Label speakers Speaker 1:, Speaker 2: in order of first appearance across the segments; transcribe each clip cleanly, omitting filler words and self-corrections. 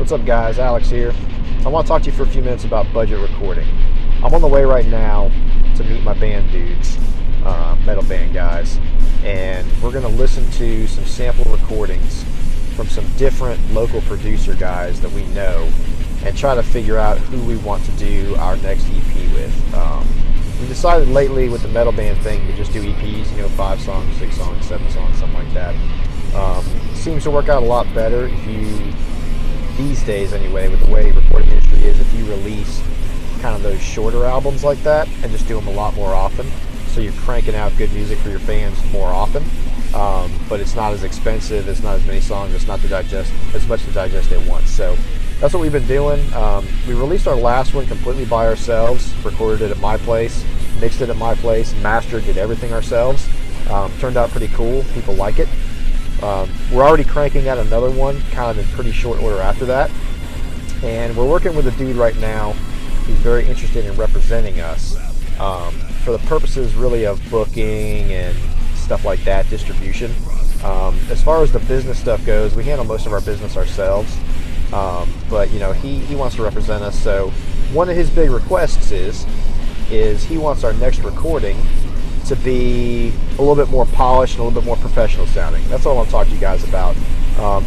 Speaker 1: What's up, guys? Alex here. I want to talk to you for a few minutes about budget recording. I'm on the way right now to meet my band dudes, metal band guys, and we're going to listen to some sample recordings from some different local producer guys that we know and try to figure out who we want to do our next EP with. We decided lately with the metal band thing to just do EPs, 5 songs, 6 songs, 7 songs, something like that. Seems to work out a lot better if you, these days anyway, with the way recording industry is, if you release kind of those shorter albums like that and just do them a lot more often, so you're cranking out good music for your fans more often, but it's not as expensive, it's not as many songs, it's not to digest as much to digest at once. So that's what we've been doing. We released our last one completely by ourselves, recorded it at my place, mixed it at my place, mastered, did everything ourselves. Turned out pretty cool, people like it. We're already cranking out another one kind of in pretty short order after that, and we're working with a dude right now who's very interested in representing us for the purposes really of booking and stuff like that, distribution. As far as the business stuff goes, we handle most of our business ourselves, but he wants to represent us. So one of his big requests is he wants our next recording to be a little bit more polished and a little bit more professional sounding. That's all I want to talk to you guys about.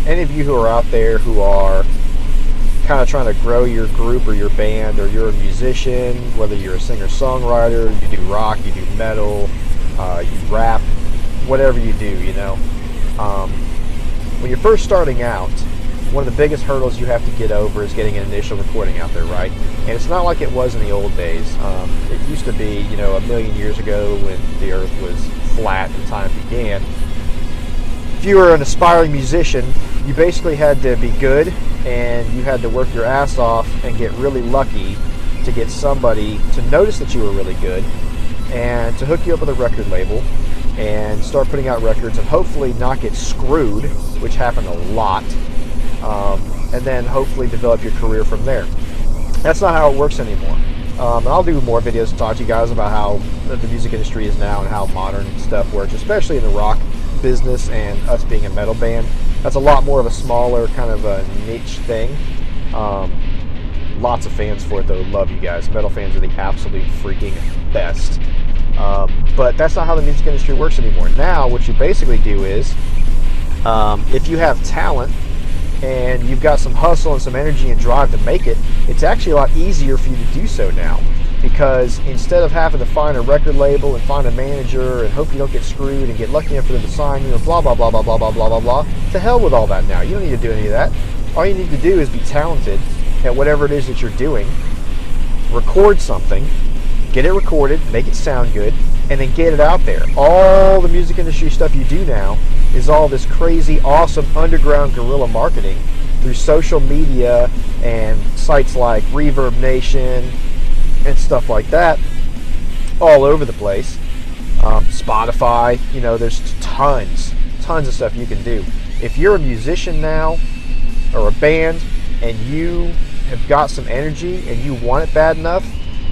Speaker 1: Any of you who are out there who are kind of trying to grow your group or your band, or you're a musician, whether you're a singer-songwriter, you do rock, you do metal, you rap, whatever you do, when you're first starting out, one of the biggest hurdles you have to get over is getting an initial recording out there, right? And it's not like it was in the old days. It used to be, a million years ago when the earth was flat and time began. If you were an aspiring musician, you basically had to be good, and you had to work your ass off and get really lucky to get somebody to notice that you were really good and to hook you up with a record label and start putting out records and hopefully not get screwed, which happened a lot. And then hopefully develop your career from there. That's not how it works anymore. And I'll do more videos to talk to you guys about how the music industry is now and how modern stuff works, especially in the rock business and us being a metal band. That's a lot more of a smaller kind of a niche thing. Lots of fans for it though. Love you guys. Metal fans are the absolute freaking best. But that's not how the music industry works anymore. Now what you basically do is, if you have talent and you've got some hustle and some energy and drive to make it, it's actually a lot easier for you to do so now, because instead of having to find a record label and find a manager and hope you don't get screwed and get lucky enough for them to sign you and blah blah blah blah blah blah blah blah blah, to hell with all that now. You don't need to do any of that. All you need to do is be talented at whatever it is that you're doing, record something, get it recorded, make it sound good, and then get it out there. All the music industry stuff you do now is all this crazy, awesome underground guerrilla marketing through social media and sites like Reverb Nation and stuff like that, all over the place. Spotify, there's tons of stuff you can do. If you're a musician now or a band and you have got some energy and you want it bad enough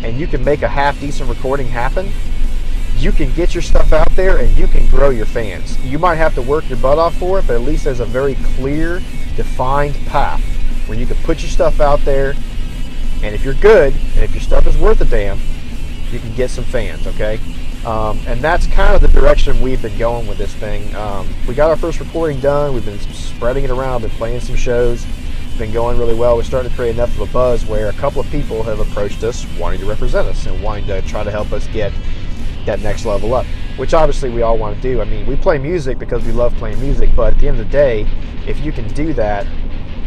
Speaker 1: and you can make a half decent recording happen, you can get your stuff out there and you can grow your fans. You might have to work your butt off for it, but at least there's a very clear, defined path where you can put your stuff out there, and if you're good, and if your stuff is worth a damn, you can get some fans, okay? And that's kind of the direction we've been going with this thing. We got our first recording done, we've been spreading it around, been playing some shows, it's been going really well. We're starting to create enough of a buzz where a couple of people have approached us wanting to represent us and wanting to try to help us get that next level up, which obviously we all want to do. I mean, we play music because we love playing music, but at the end of the day, if you can do that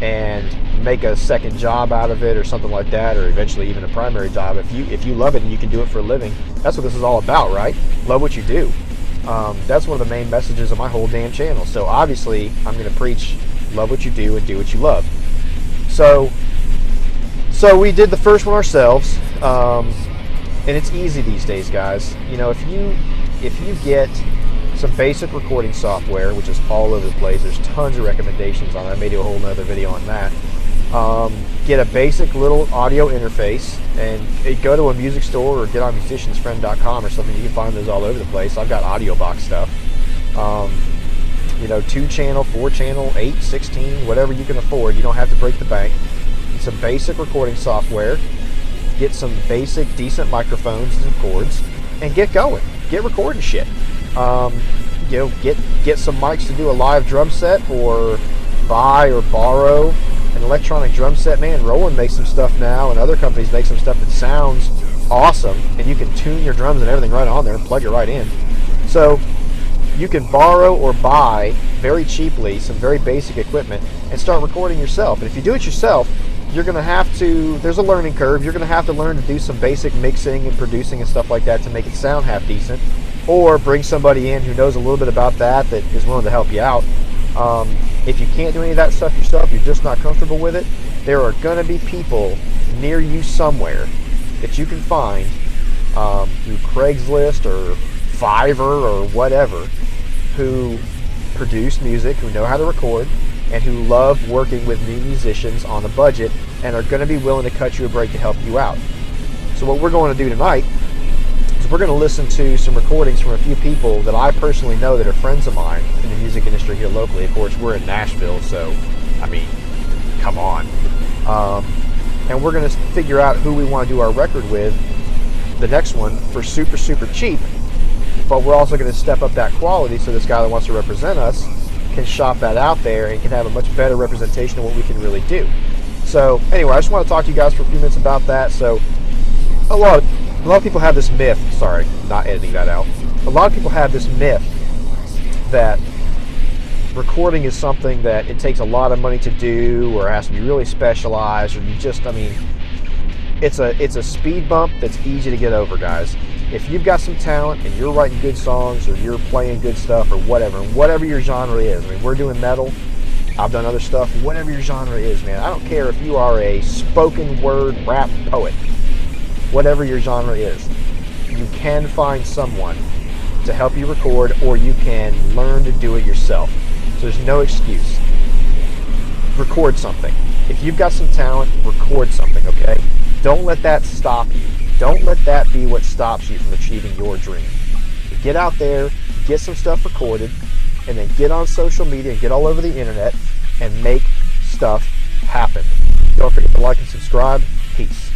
Speaker 1: and make a second job out of it or something like that, or eventually even a primary job, if you love it and you can do it for a living, that's what this is all about, right? Love what you do. That's one of the main messages of my whole damn channel. So obviously I'm going to preach love what you do and do what you love. So we did the first one ourselves. And it's easy these days, guys. If you get some basic recording software, which is all over the place, there's tons of recommendations on it. I may do a whole nother video on that. Get a basic little audio interface and go to a music store or get on musiciansfriend.com or something. You can find those all over the place. I've got audio box stuff. 2-channel, 4-channel, 8, 16, whatever you can afford. You don't have to break the bank. Get some basic recording software. Get some basic, decent microphones and cords, and get going. Get recording shit. Get some mics to do a live drum set, or buy or borrow an electronic drum set. Man, Roland makes some stuff now, and other companies make some stuff that sounds awesome, and you can tune your drums and everything right on there and plug it right in. So you can borrow or buy very cheaply some very basic equipment and start recording yourself. And if you do it yourself, you're going to have to, there's a learning curve. You're going to have to learn to do some basic mixing and producing and stuff like that to make it sound half decent, or bring somebody in who knows a little bit about that is willing to help you out. If you can't do any of that stuff yourself, you're just not comfortable with it, there are going to be people near you somewhere that you can find through Craigslist or Fiverr or whatever, who produce music, who know how to record, and who love working with new musicians on a budget, and are going to be willing to cut you a break to help you out. So what we're going to do tonight is we're going to listen to some recordings from a few people that I personally know that are friends of mine in the music industry here locally. Of course, we're in Nashville, so, I mean, come on. And we're going to figure out who we want to do our record with, the next one, for super, super cheap. But we're also going to step up that quality so this guy that wants to represent us can shop that out there and can have a much better representation of what we can really do. So anyway, I just want to talk to you guys for a few minutes about that. So a lot of people have this myth, sorry, not editing that out. A lot of people have this myth that recording is something that it takes a lot of money to do, or it has to be really specialized, or it's a speed bump that's easy to get over, guys. If you've got some talent and you're writing good songs, or you're playing good stuff, or whatever your genre is. I mean, we're doing metal, I've done other stuff, whatever your genre is, man. I don't care if you are a spoken word rap poet. Whatever your genre is, you can find someone to help you record, or you can learn to do it yourself. So there's no excuse. Record something. If you've got some talent, record something, okay? Don't let that stop you. Don't let that be what stops you from achieving your dream. Get out there, get some stuff recorded, and then get on social media and get all over the internet and make stuff happen. Don't forget to like and subscribe. Peace.